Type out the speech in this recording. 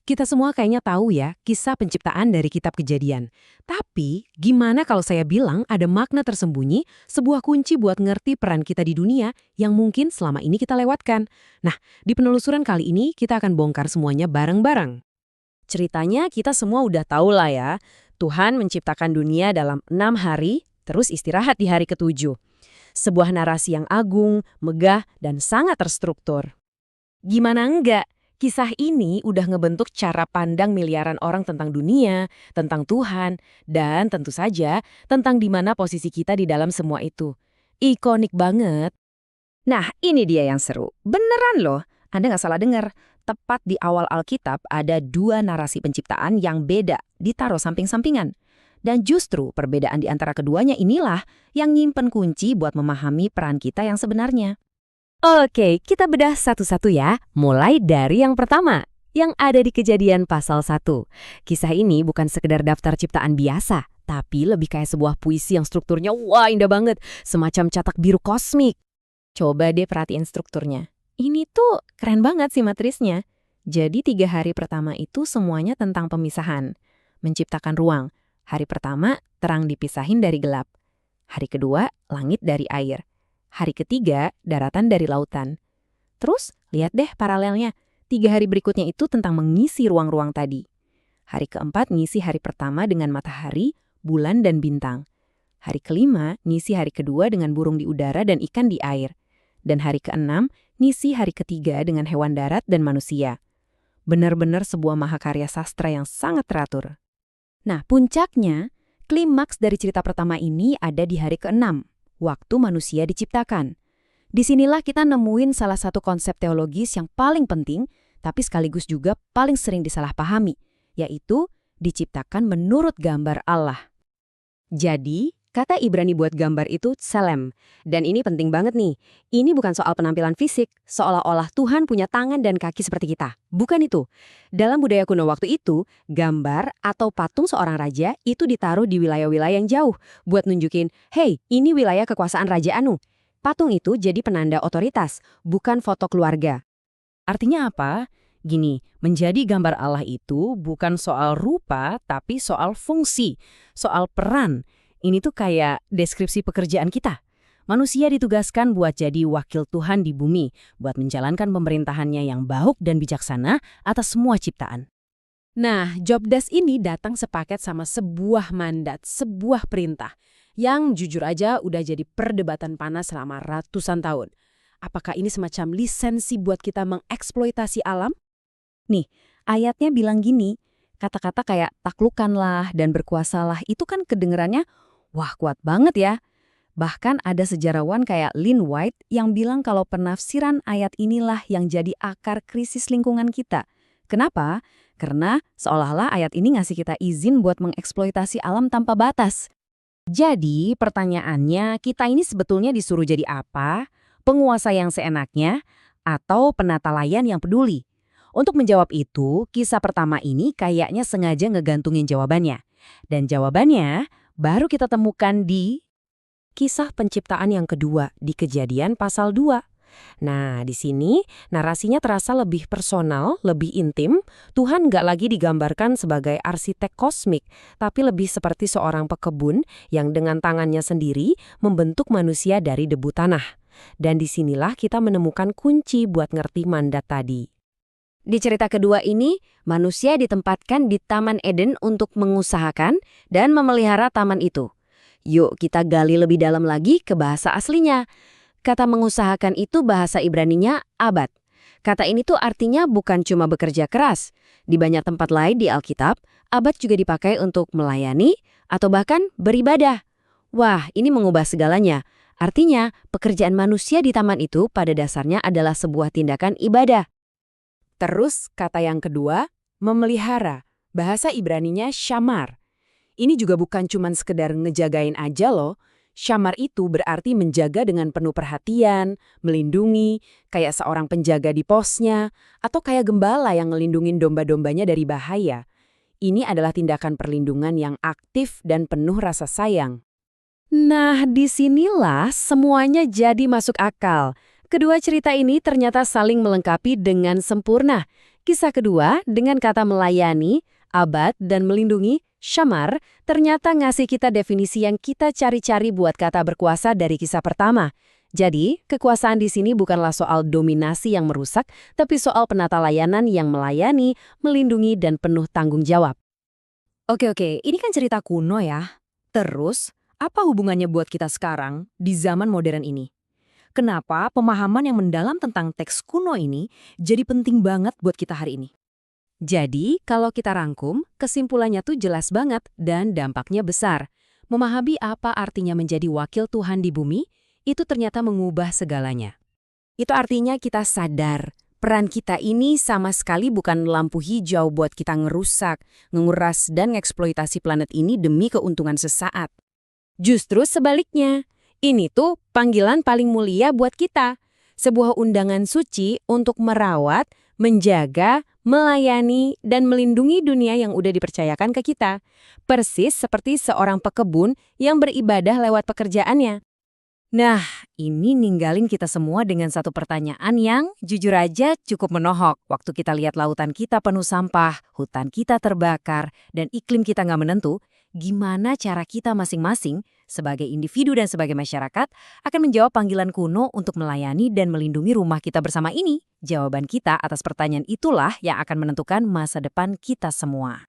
Kita semua kayaknya tahu ya kisah penciptaan dari kitab Kejadian. Tapi, gimana kalau saya bilang ada makna tersembunyi, sebuah kunci buat ngerti peran kita di dunia yang mungkin selama ini kita lewatkan. Nah, di penelusuran kali ini kita akan bongkar semuanya bareng-bareng. Ceritanya kita semua udah tahu lah ya, Tuhan menciptakan dunia dalam 6 hari, terus istirahat di hari ketujuh. Sebuah narasi yang agung, megah, dan sangat terstruktur. Gimana enggak? Kisah ini udah ngebentuk cara pandang miliaran orang tentang dunia, tentang Tuhan, dan tentu saja tentang di mana posisi kita di dalam semua itu. Ikonik banget. Nah, ini dia yang seru. Beneran loh, Anda nggak salah dengar. Tepat di awal Alkitab ada dua narasi penciptaan yang beda, ditaruh samping-sampingan. Dan justru perbedaan di antara keduanya inilah yang nyimpen kunci buat memahami peran kita yang sebenarnya. Oke, kita bedah satu-satu ya, mulai dari yang pertama, yang ada di Kejadian pasal 1. Kisah ini bukan sekedar daftar ciptaan biasa, tapi lebih kayak sebuah puisi yang strukturnya wah indah banget, semacam cetak biru kosmik. Coba deh perhatiin strukturnya. Ini tuh keren banget sih matrisnya. Jadi 3 hari pertama itu semuanya tentang pemisahan. Menciptakan ruang. Hari pertama, terang dipisahin dari gelap. Hari kedua, langit dari air. Hari ketiga, daratan dari lautan. Terus, lihat deh paralelnya. 3 hari berikutnya itu tentang mengisi ruang-ruang tadi. Hari keempat ngisi hari pertama dengan matahari, bulan, dan bintang. Hari kelima ngisi hari kedua dengan burung di udara dan ikan di air. Dan hari keenam ngisi hari ketiga dengan hewan darat dan manusia. Benar-benar sebuah mahakarya sastra yang sangat teratur. Nah, puncaknya, klimaks dari cerita pertama ini ada di hari keenam, waktu manusia diciptakan. Disinilah kita nemuin salah satu konsep teologis yang paling penting, tapi sekaligus juga paling sering disalahpahami, yaitu diciptakan menurut gambar Allah. Jadi, kata Ibrani buat gambar itu tselem. Dan ini penting banget nih. Ini bukan soal penampilan fisik, seolah-olah Tuhan punya tangan dan kaki seperti kita. Bukan itu. Dalam budaya kuno waktu itu, gambar atau patung seorang raja itu ditaruh di wilayah-wilayah yang jauh buat nunjukin, hey, ini wilayah kekuasaan Raja Anu. Patung itu jadi penanda otoritas, bukan foto keluarga. Artinya apa? Gini, menjadi gambar Allah itu bukan soal rupa, tapi soal fungsi, soal peran. Ini tuh kayak deskripsi pekerjaan kita. Manusia ditugaskan buat jadi wakil Tuhan di bumi, buat menjalankan pemerintahannya yang baik dan bijaksana atas semua ciptaan. Nah, job desk ini datang sepaket sama sebuah mandat, sebuah perintah, yang jujur aja udah jadi perdebatan panas selama ratusan tahun. Apakah ini semacam lisensi buat kita mengeksploitasi alam? Nih, ayatnya bilang gini, kata-kata kayak taklukkanlah dan berkuasalah itu kan kedengerannya wah, kuat banget ya. Bahkan ada sejarawan kayak Lynn White yang bilang kalau penafsiran ayat inilah yang jadi akar krisis lingkungan kita. Kenapa? Karena seolah-olah ayat ini ngasih kita izin buat mengeksploitasi alam tanpa batas. Jadi pertanyaannya, kita ini sebetulnya disuruh jadi apa? Penguasa yang seenaknya atau penata layan yang peduli? Untuk menjawab itu, kisah pertama ini kayaknya sengaja ngegantungin jawabannya. Dan jawabannya baru kita temukan di kisah penciptaan yang kedua di Kejadian pasal 2. Nah, di sini narasinya terasa lebih personal, lebih intim. Tuhan nggak lagi digambarkan sebagai arsitek kosmik, tapi lebih seperti seorang pekebun yang dengan tangannya sendiri membentuk manusia dari debu tanah. Dan disinilah kita menemukan kunci buat ngerti mandat tadi. Di cerita kedua ini, manusia ditempatkan di Taman Eden untuk mengusahakan dan memelihara taman itu. Yuk kita gali lebih dalam lagi ke bahasa aslinya. Kata mengusahakan itu bahasa Ibraninya abad. Kata ini tuh artinya bukan cuma bekerja keras. Di banyak tempat lain di Alkitab, abad juga dipakai untuk melayani atau bahkan beribadah. Wah, ini mengubah segalanya. Artinya, pekerjaan manusia di taman itu pada dasarnya adalah sebuah tindakan ibadah. Terus kata yang kedua, memelihara. Bahasa Ibraninya syamar. Ini juga bukan cuma sekedar ngejagain aja loh. Syamar itu berarti menjaga dengan penuh perhatian, melindungi, kayak seorang penjaga di posnya, atau kayak gembala yang ngelindungin domba-dombanya dari bahaya. Ini adalah tindakan perlindungan yang aktif dan penuh rasa sayang. Nah, disinilah semuanya jadi masuk akal. Kedua cerita ini ternyata saling melengkapi dengan sempurna. Kisah kedua, dengan kata melayani, abad, dan melindungi, syamar, ternyata ngasih kita definisi yang kita cari-cari buat kata berkuasa dari kisah pertama. Jadi, kekuasaan di sini bukanlah soal dominasi yang merusak, tapi soal penata layanan yang melayani, melindungi, dan penuh tanggung jawab. Oke, ini kan cerita kuno ya. Terus, apa hubungannya buat kita sekarang di zaman modern ini? Kenapa pemahaman yang mendalam tentang teks kuno ini jadi penting banget buat kita hari ini? Jadi, kalau kita rangkum, kesimpulannya tuh jelas banget dan dampaknya besar. Memahami apa artinya menjadi wakil Tuhan di bumi, itu ternyata mengubah segalanya. Itu artinya kita sadar, peran kita ini sama sekali bukan lampu hijau buat kita ngerusak, nguras, dan ngeksploitasi planet ini demi keuntungan sesaat. Justru sebaliknya, ini tuh panggilan paling mulia buat kita. Sebuah undangan suci untuk merawat, menjaga, melayani, dan melindungi dunia yang udah dipercayakan ke kita. Persis seperti seorang pekebun yang beribadah lewat pekerjaannya. Nah, ini ninggalin kita semua dengan satu pertanyaan yang jujur aja cukup menohok. Waktu kita lihat lautan kita penuh sampah, hutan kita terbakar, dan iklim kita nggak menentu, gimana cara kita masing-masing sebagai individu dan sebagai masyarakat akan menjawab panggilan kuno untuk melayani dan melindungi rumah kita bersama ini? Jawaban kita atas pertanyaan itulah yang akan menentukan masa depan kita semua.